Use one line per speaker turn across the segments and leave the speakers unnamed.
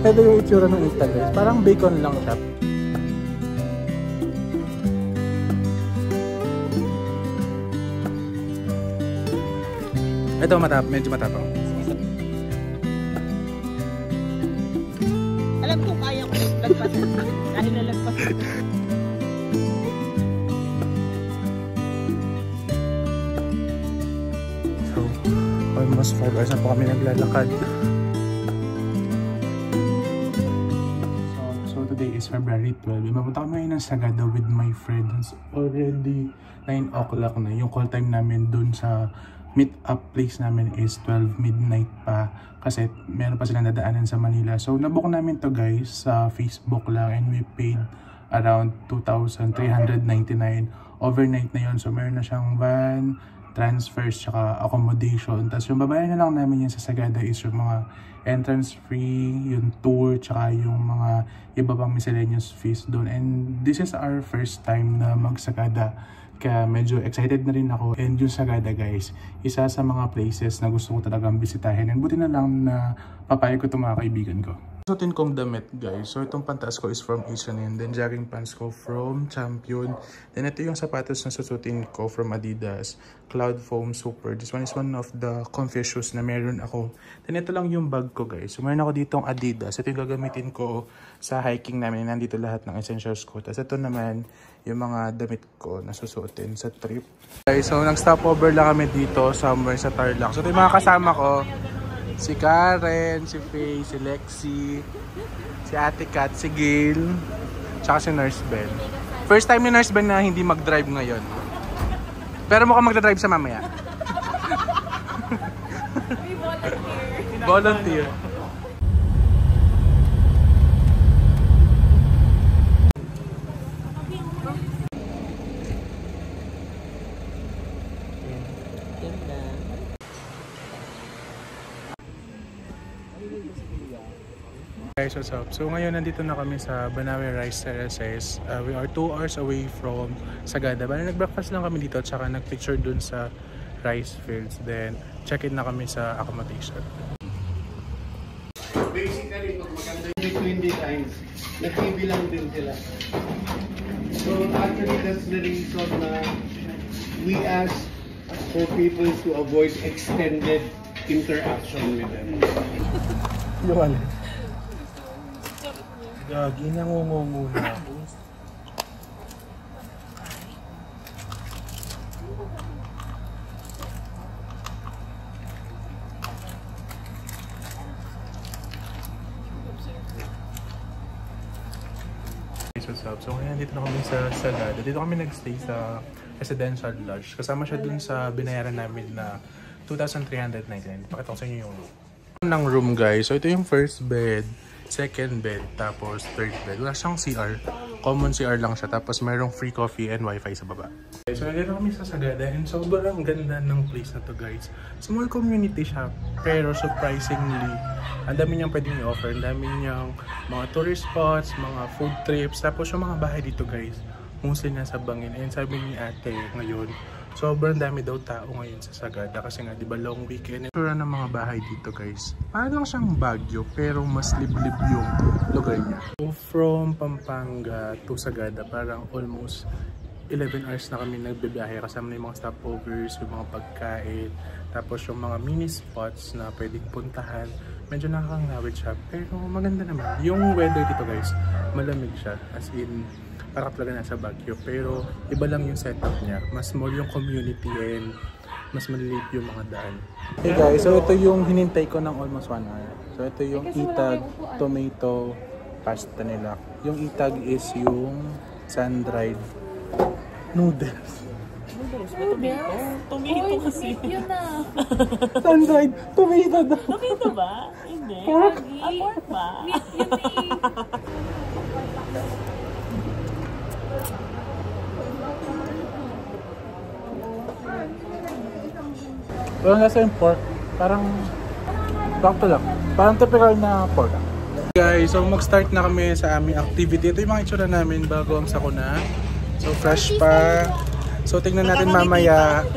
Ito yung itsura ng isda guys. Parang bacon lang siya. Ito medyo matapang.
Alam ko kaya ko lagpasan. Dahil nalagpasan.
So, almost 5 hours na po kami naglalakad. So today is February 12. Mapunta kami ngayon ng Sagada with my friends. Already 9 o'clock na. Yung call time namin dun sa meet up place namin is 12 midnight pa. Kasi meron pa silang nadaanan sa Manila. So nabook namin to guys sa Facebook lang and we paid around 2,399 overnight na yun. So meron na siyang van, transfers, tsaka accommodation. Tapos yung babayaran na lang namin yun sa Sagada is yung mga entrance free, yung tour, tsaka yung mga iba pang miscellaneous fees doon. And this is our first time na mag-Sagada. Kaya medyo excited na rin ako. And yung Sagada guys, isa sa mga places na gusto ko talagang bisitahin. And buti na lang na papayag ko itong mga kaibigan ko. Suotin kong damit guys. So itong pantas ko is from H&M. Then jogging pants ko from Champion. Then ito yung sapatos na susutin ko from Adidas. Cloud Foam Super. This one is one of the comfiest shoes na meron ako. Then ito lang yung bag ko guys. So meron ako ditong Adidas. Ito yung gagamitin ko sa hiking namin. Nandito lahat ng essentials ko. Tapos ito naman yung mga damit ko na susuotin sa trip. Okay, so nag-stopover lang kami dito somewhere sa Tarlac. So ito yung mga kasama ko. Si Karen, si Faye, si Lexi, si Ate Kat, si Gail, tsaka si Nurse Ben. First time ni Nurse Ben na hindi mag-drive ngayon. Pero mukhang mag-drive sa mamaya. Volunteer. Guys, what's up? So ngayon nandito na kami sa Banawe Rice Terraces. We are 2 hours away from Sagada. Bali nag-breakfast lang kami dito at saka nag-picture dun sa rice fields. Then check-in na kami sa accommodation.
Basically, pag maganda yung 20 times, nagbibilang din sila. So actually, that's the reason na we ask for people to avoid extended interaction with them.
Yung gagi, nangungungo na ako. What's up? So ngayon dito na kami sa Sagada. Dito kami nagstay sa residential lodge. Kasama siya dun sa binayaran namin na 2,399. Pakita ko sa inyo yung room. Ng room guys. So ito yung first bed, second bed, tapos third bed. Wala siyang CR. Common CR lang siya. Tapos mayroong free coffee and wifi sa baba. Okay, so nandito kami sa Sagada and sobrang ganda ng place na to guys. Small community siya pero surprisingly ang dami niyang pwedeng i-offer. Ang dami niyang mga tourist spots, mga food trips. Tapos yung mga bahay dito guys, mostly nasa bangin. And sabi ni ate ngayon, sobrang dami daw tao ngayon sa Sagada kasi nga 'di ba long weekend. Ito ng mga bahay dito guys. Parang siyang Baguio pero mas liblib yung lugar niya. So from Pampanga to Sagada parang almost 11 hours na kami nagbibiyahe kasama na yung mga stopovers, yung mga pagkain, tapos yung mga mini spots na pwedeng puntahan. Medyo nakakangawit siya pero maganda naman. Yung weather dito guys, malamig siya as in para talaga nasa Baguio pero iba lang yung setup niya. Mas small yung community and mas maliliit yung mga daan. Hey guys, so ito yung hinintay ko ng almost 1 hour. So ito yung itag tomato pasta nila. Yung itag is yung sun-dried noodles.
Tomato kasi.
Yun na.
Sun-dried tomato daw.
Tomato ba? Hindi.
Pork.
Pork ba?
Meat yun eh.
Walang lasa yung pork. Parang sakto lang. Parang typical na pork. Guys, so mag-start na kami sa aming activity. Ito yung mga itsura namin bago ang sakuna. So fresh pa. So tingnan natin mamaya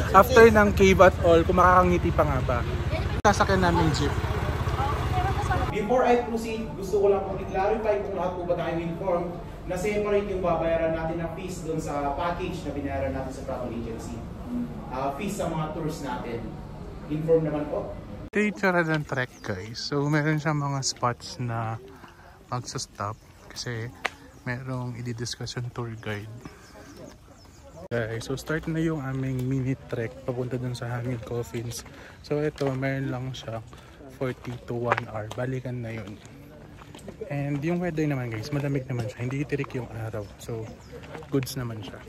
after ng cave at all kung makakangiti pa nga ba. Sasakyan namin jeep.
before I proceed, gusto ko lang pong i-clarify kung lahat po ba tayo informed na separate yung babayaran natin na fees doon sa package na binayaran natin sa travel agency. Fees sa mga tours natin. Inform naman po.
Ito yung tsura ng trek guys. So meron siyang mga spots na magsa-stop kasi merong i-discuss yung tour guide. Okay, so start na yung aming mini trek papunta dun sa Hanging Coffins. So ito, meron lang siya 40 to 1 hour. Balikan na yun. And yung weather naman guys, malamig naman siya. Hindi itirik yung araw. So, goods naman siya.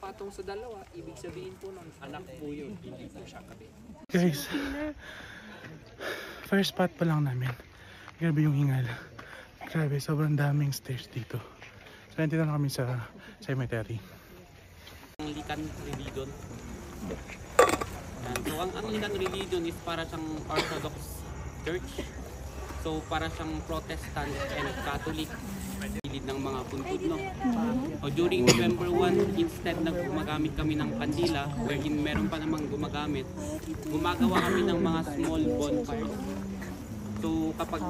Patong sa dalawa, ibig sabihin po ng anak po yun, hindi po siya kabi.
Guys, first spot pa lang namin. Grabe yung hingal. Grabe, sobrang daming stairs dito. So, nandito na kami sa cemetery.
Ang Likan Religion. So, ang Likan Religion is para siyang Orthodox Church. So, para siyang Protestant and Catholic. Pilid ng mga puntod, no? So, during November 1, instead na gumagamit kami ng kandila, wherein meron pa namang gumagawa kami ng mga small bonfires. So, kapag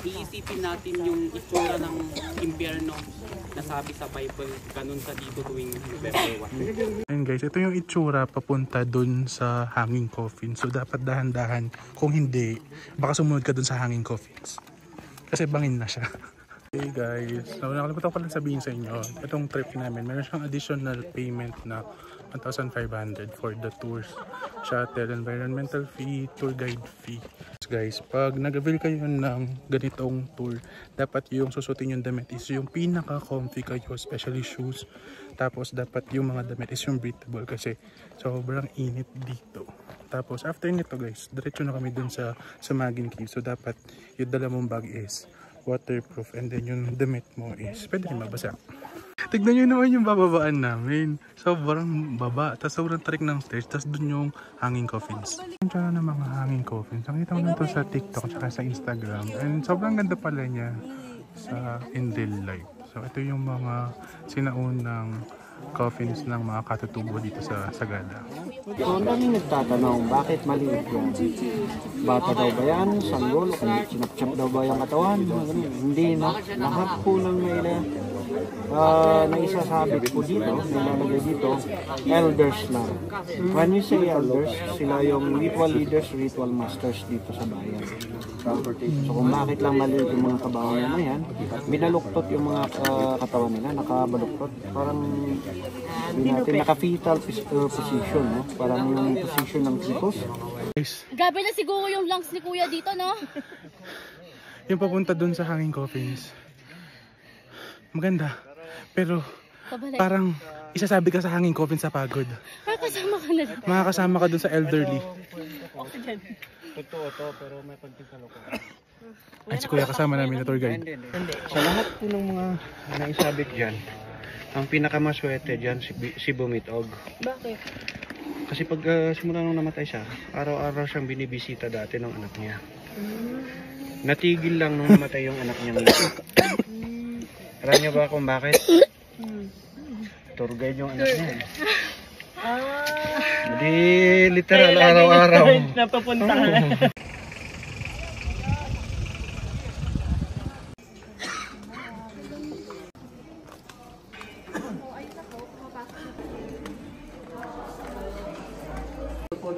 iisipin natin yung itsura ng impyerno na sabi sa Bible, ganun sa dito tuwing November 1.
Ayun guys, ito yung itsura papunta dun sa Hanging Coffin. So dapat dahan-dahan. Kung hindi, baka sumunod ka dun sa Hanging Coffins. Kasi bangin na siya. Okay guys, so nakalimutan ko lang sabihin sa inyo, itong trip namin, meron siyang additional payment na 1,500 for the tours, shuttle, environmental fee, tour guide fee. Guys, pag nag-avail kayo ng ganitong tour, dapat yung susutin yung damit is yung pinaka-comfy kayo, especially shoes. Tapos dapat yung mga damit is yung breathable kasi sobrang init dito. Tapos after nito guys, diretso na kami dun sa Sumagin Cave. So dapat yung dala mong bag is waterproof and then yung damit mo is pwede rin mabasa. Tignan nyo naman yung bababaan namin. Sobrang baba. Tapos sobrang tarik ng stairs. Tapos dun yung Hanging Coffins. Yung tsara ng mga Hanging Coffins. Nakita ko na ito sa TikTok at sa Instagram. And sobrang ganda pala niya sa in real life. So ito yung mga sinaunang coffins ng mga katutubo dito sa Sagada.
So, ang daming nagtatanong, bakit maliit yan? Bata daw ba yan? Sanggol? Sinapchap daw ba yung katawan? Hindi na. Lahat po ng naisasabit po dito, nilalagay dito, elders lang. When we say elders, sila yung ritual leaders, ritual masters dito sa bayan. So kung bakit lang maliit yung mga kabahayan na yan, binaluktot yung mga katawan nila, nakabaluktot. Parang naka-fetal position, no? Parang yung position ng kritos.
Grabe na siguro yung lungs ni Kuya dito, no?
Yung papunta dun sa Hanging Coffins. Maganda. Pero parang isasabi ka sa Hanging Coffins sa pagod.
Makakasama ka na dito.
Makakasama ka dun sa elderly.
Totoo to, pero may pagkikalokohan.
Ay, si Kuya kasama namin na tour guide.
Sa lahat po ng mga naisabit dyan, ang pinakamaswerte dyan si Bumitog.
Bakit?
Kasi pag simula nung namatay siya, araw-araw siyang binibisita dati ng anak niya. Natigil lang nung namatay yung anak niya ngayon. Alam niyo ba kung bakit? Tour guide yung anak niya. Hindi literal araw-araw.
Napapuntahan.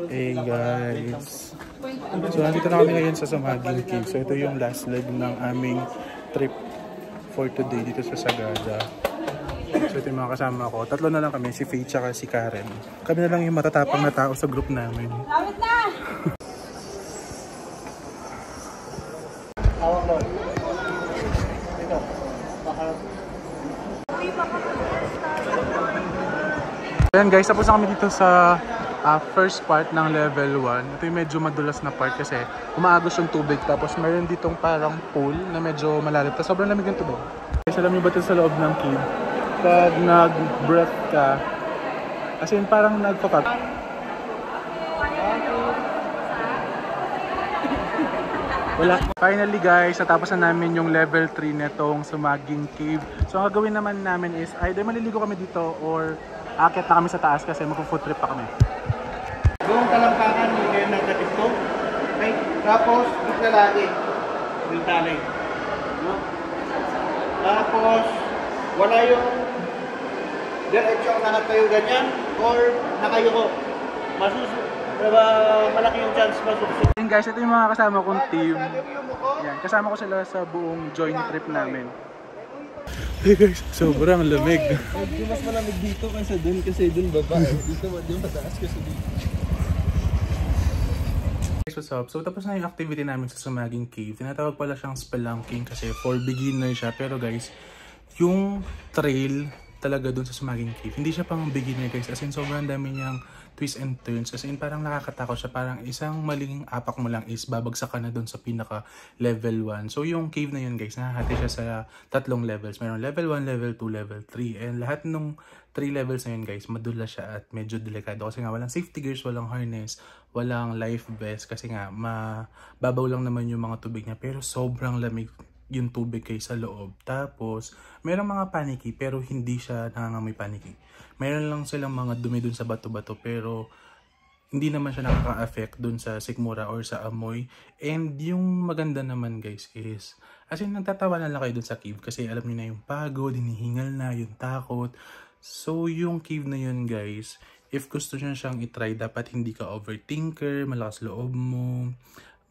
Hey guys. So nandito na kami ngayon sa Sumagin Cave. So ito yung last leg ng aming trip for today dito sa Sagada. So ito yung mga kasama ko. Tatlo na lang kami, si Faye tsaka si Karen. Kami na lang yung matatapang na tao sa group namin.
Lawit na!
Hawak mo. Ito.
Ayan guys, tapos na kami dito sa first part ng level 1. Ito yung medyo madulas na part kasi umaagos yung tubig. Tapos meron ditong parang pool na medyo malalim. Tapos sobrang lamig yung tubig. Guys, alam niyo ba ito sa loob ng cave? Pag nag-breath ka, as in parang nagpapak. Wala. Finally guys, natapos na namin yung level 3 netong Sumagin Cave. So ang gagawin naman namin is either maliligo kami dito or akit na kami sa taas kasi magpo-food trip pa kami.
Doon talampakan, hindi kayo nagkatito. Okay? Tapos, ito lagi.
Yung tanay. No? Tapos, wala yung diretso ang lahat kayo ganyan or nakayuko. Malaki yung chance masusunod.
And guys, ito yung mga kasama kong team. Yan, kasama ko sila sa buong joint trip namin. Hey guys, sobrang lamig.
Mas malamig dito kaysa dun kasi dun baba. Dito mataas kasi dito.
What's up? So tapos na yung activity namin sa Sumaging Cave. Tinatawag pala siyang spelunking kasi for beginner siya. Pero guys, yung trail talaga dun sa Sumaging Cave, hindi siya pang beginner guys. As in sobrang dami niyang twists and turns. As in parang nakakatakot siya. Parang isang maling apak mo lang is babagsak ka na dun sa pinaka level 1. So yung cave na yun guys, nahahati siya sa 3 levels. Meron level 1, level 2, level 3. And lahat nung 3 levels na yun guys, madula siya at medyo delikado. Kasi nga walang safety gears, walang harness, walang life vest. Kasi nga mababaw lang naman yung mga tubig niya. Pero sobrang lamig yung tubig guys sa loob. Tapos meron mga panicky pero hindi siya nangangamoy panicky. Meron lang silang mga dumi dun sa bato-bato pero hindi naman siya nakaka-affect dun sa sikmura or sa amoy. And yung maganda naman guys is, as in nagtatawanan lang kayo dun sa cave kasi alam niyo na yung pagod, hinihingal na, yung takot. So yung cave na yun guys, if gusto nyo siyang itry, dapat hindi ka overthinker, malakas loob mo,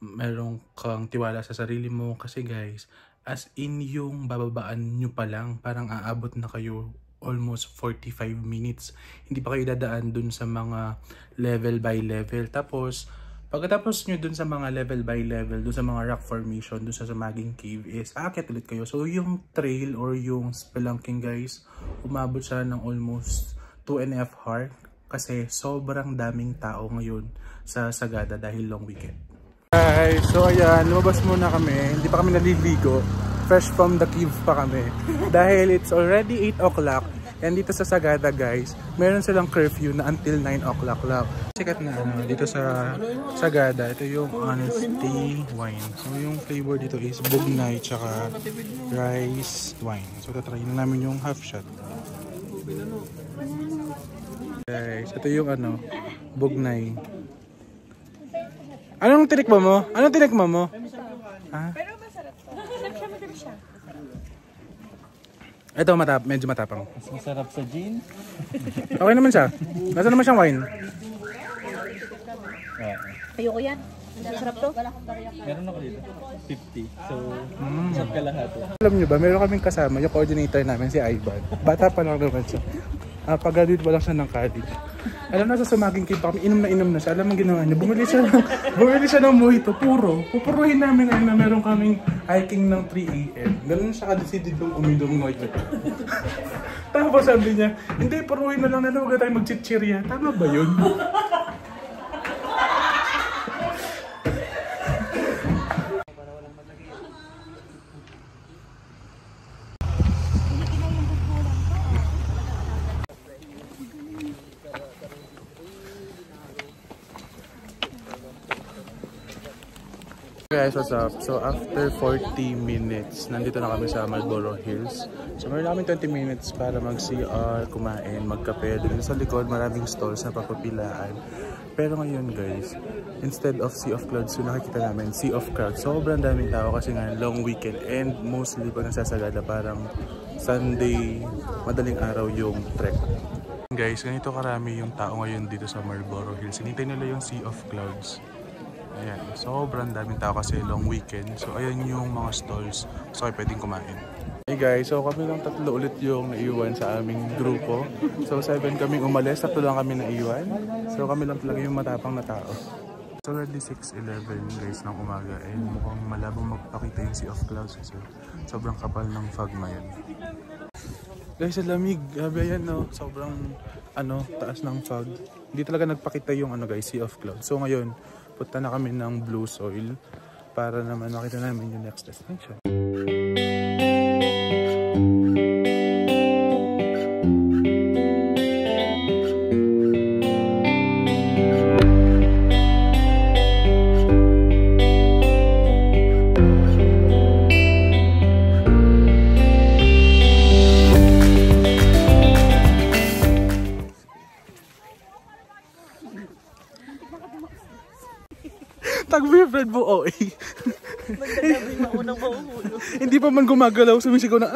meron kang tiwala sa sarili mo. Kasi guys, as in yung bababaan nyo pa lang, parang aabot na kayo almost 45 minutes. Hindi pa kayo dadaan dun sa mga level by level. Tapos, pagkatapos nyo dun sa mga level by level, dun sa mga rock formation, dun sa Sumaging Cave is aakyat ulit kayo. So, yung trail or yung spelunking guys, umabot siya ng almost 2.5 hours kasi sobrang daming tao ngayon sa Sagada dahil long weekend. Guys, so ayan, lumabas muna kami. Hindi pa kami naliligo. Fresh from the cave pa kami. Dahil it's already 8 o'clock. And dito sa Sagada guys, meron silang curfew na until 9 o'clock lang. Sikat na dito sa Sagada, ito yung Honesty Wine. So yung flavor dito is bugnay tsaka rice wine. So tatry na namin yung half shot. Guys, ito yung bugnay. Anong tinikma mo? Anong tinikma mo? Pero masarap. Masarap siya. Ito medyo matapang.
Mas masarap sa gin.
Okay naman siya. Nasa naman siyang wine?
Ayoko yan. Masarap to.
Meron ako dito. 50. So, masarap ka lahat.
Alam nyo ba, meron kaming kasama, yung coordinator namin, si Ivan. Bata pa lang naman siya. Pag-graduate pa lang siya ng college. Alam na sa Sumaging Cave pa kami, inom na siya. Alam ang ginawa niya, bumili siya ng mojito, puro. Pupuruhin namin ngayon na meron kaming hiking ng 3 AM. Ganun siya ka-decided yung uminom mojito. Tapos sabi niya, hindi, puruhin na lang na huwag tayo mag-chichirya. Tama ba yun? Guys, what's up? So after 40 minutes, nandito na kami sa Marlboro Hills. So meron na kami 20 minutes para mag-CR, kumain, magkape. Doon sa likod, maraming stalls na papapilaan. Pero ngayon guys, instead of Sea of Clouds, yung nakikita namin, Sea of Crowds. Sobrang daming tao kasi nga long weekend and mostly pag nasasagada parang Sunday, madaling araw yung trek. Guys, ganito karami yung tao ngayon dito sa Marlboro Hills. Hinintay nila yung Sea of Clouds. Ayan, sobrang daming tao kasi long weekend. So ayan yung mga stalls. So ay pwedeng kumain. Hey guys, so kami lang tatlo ulit yung naiwan sa aming grupo. So 7 kaming umalis, tatlo lang kami naiwan. So kami lang talaga yung matapang na tao. It's already 6:11 guys ng umaga and mukhang malabong magpakita yung Sea of Clouds kasi sobrang kapal ng fog ngayon. Guys, sa lamig, gabi yan no, sobrang taas ng fog. Hindi talaga nagpakita yung guys, Sea of Clouds. So ngayon, punta na kami ng Blue Soil para naman makita namin yung next destination. Tag-boyfriend mo, OA.
Magdadabing maunang mahuhulog.
Hindi pa man gumagalaw, sumisigaw na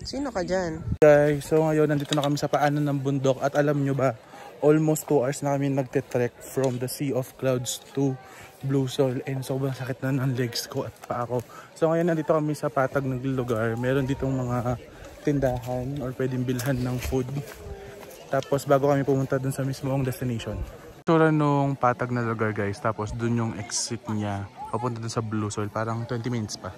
Sino ka dyan?
Guys, so ngayon nandito na kami sa paanan ng bundok at alam nyo ba, almost 2 hours na kami nagte-trek from the Sea of Clouds to Blue Soil and sobrang sakit na ng legs ko at paa ko. So ngayon nandito kami sa patag ng lugar, meron ditong mga tindahan or pwedeng bilhan ng food. Tapos bago kami pumunta dun sa mismong destination. Tura nung patag na lugar guys, tapos dun yung exit niya, papunta dun sa Blue Soil, parang 20 minutes pa.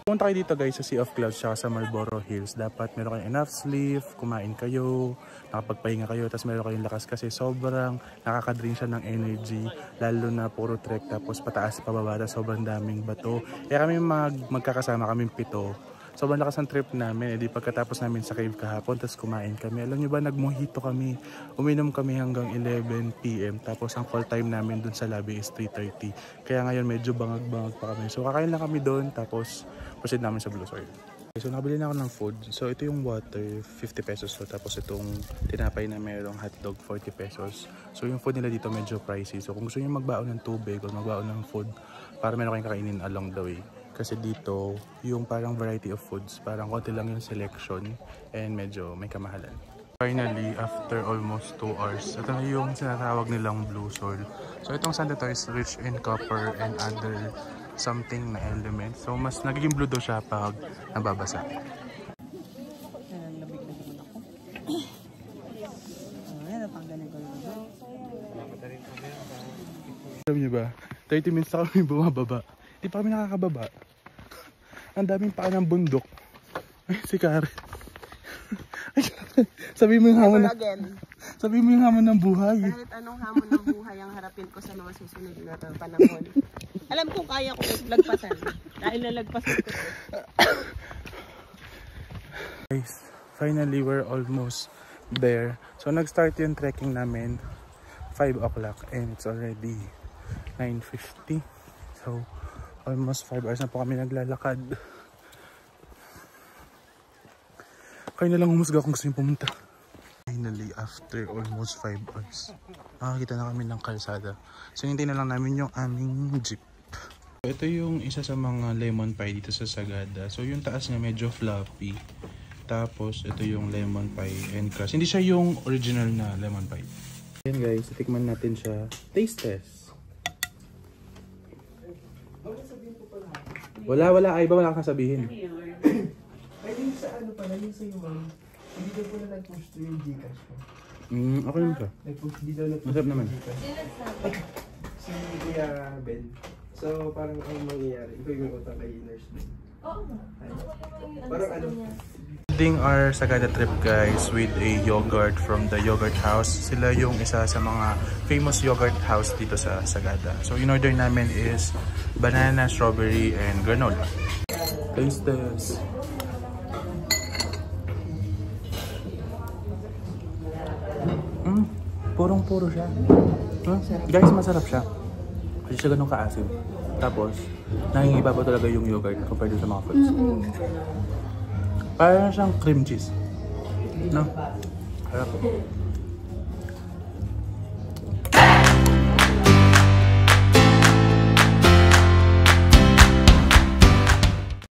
Punta kayo dito guys sa Sea of Clouds tsaka sa Marlborough Hills. Dapat meron kayong enough sleep, kumain kayo, nakapagpahinga kayo, tapos meron kayong lakas kasi sobrang nakaka-drain siya ng energy. Lalo na puro trek tapos pataas pababa, sobrang daming bato. Kaya kami magkakasama kaming 7. Sobrang lakas ng trip namin, edi pagkatapos namin sa cave kahapon, tapos kumain kami. Alam nyo ba, nagmojito kami, uminom kami hanggang 11 PM, tapos ang call time namin dun sa lobby is 3:30. Kaya ngayon medyo bangag-bangag pa kami. So kakain lang kami dun, tapos proceed namin sa Blue Soil. Okay, so nakabili na ako ng food. So ito yung water, 50 pesos. So, tapos itong tinapay na mayroong hotdog, 40 pesos. So yung food nila dito medyo pricey. So kung gusto nyo magbaon ng tubig o magbaon ng food, para meron kayong kakainin along the way. Kasi dito, yung parang variety of foods, parang konti lang yung selection and medyo may kamahalan. Finally, after almost 2 hours, ito na yung sinatawag nilang Blue Soil. So itong sand is rich in copper and other something na element. So mas nagiging blue daw siya pag nababasa. Alam niyo ba, 30 minutes na kami bumababa. Hindi pa kami nakakababa. Ang daming paa ng bundok. Ay, si Karen. Sabi mo yung hamon na, sabi mo yung hamon ng buhay.
Kahit anong hamon ng buhay ang harapin ko sa mga susunod na panahon. Alam kong kaya ko lagpasan. Dahil nalagpasan ko.
Guys, finally we're almost there. So nag-start yung trekking namin 5 o'clock and it's already 9:50. So almost 5 hours na po kami naglalakad. Kaya na lang humusga kung gusto nyo pumunta. Finally, after almost 5 hours, nakakita na kami ng kalsada. So hinintay na lang namin yung aming jeep. Ito yung isa sa mga lemon pie dito sa Sagada. So yung taas niya medyo fluffy. Tapos ito yung lemon pie and crust. Hindi siya yung original na lemon pie. Ayan guys, tikman natin siya. Taste test. Wala. Ay ba wala kang sabihin?
Ay, yung sa ano pala, yung sa iyo, ma'am. Hindi daw po na nag-push to yung Gcash ko.
Okay naman siya.
Nag-push, hindi daw nag-push.
Masarap naman.
Si Kuya Ben. So, parang ang mangyayari, ikaw yung utang kay nurse Ben. Oo. Parang ano?
Ending our Sagada trip guys with a yogurt from the Yogurt House. Sila yung isa sa mga famous yogurt house dito sa Sagada. So in order namin is banana, strawberry, and granola. Taste this. Purong-puro siya. Guys, masarap siya. Kasi siya ganun kaasim. Tapos, nangingiba pa talaga yung yogurt compared sa mga fruits. Parang siyang cream cheese. No? Harap.